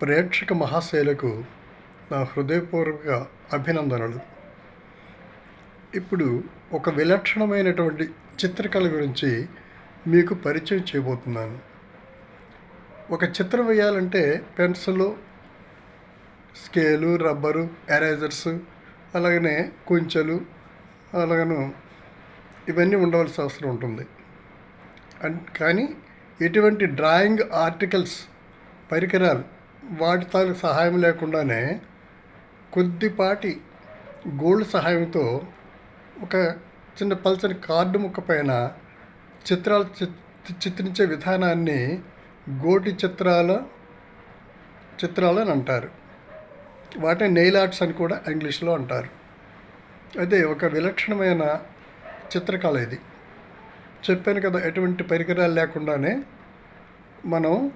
ప్రేక్షక మహాశైలకు నా హృదయపూర్వక అభినందనలు. ఇప్పుడు ఒక విలక్షణమైనటువంటి చిత్రకళ గురించి మీకు పరిచయం చేయబోతున్నాను. ఒక చిత్రం వేయాలంటే పెన్సిలు, స్కేలు, రబ్బరు, ఎరేజర్స్, అలాగనే కుంచెలు, అలాగను ఇవన్నీ ఉండవలసిన అవసరం ఉంటుంది. కానీ ఎటువంటి డ్రాయింగ్ ఆర్టికల్స్, పరికరాలు వాటి తాలూకు సహాయం లేకుండానే కొద్దిపాటి గోల్డ్ సహాయంతో ఒక చిన్న పల్చని కార్డు ముక్క పైన చిత్రాలు చిత్రించే విధానాన్ని గోటి చిత్రాలు అని అంటారు. వాటిని నెయిల్ ఆర్ట్స్ అని కూడా ఇంగ్లీష్లో అంటారు. అదే ఒక విలక్షణమైన చిత్రకళ ఇది. చెప్పాను కదా, ఎటువంటి పరికరాలు లేకుండానే మనం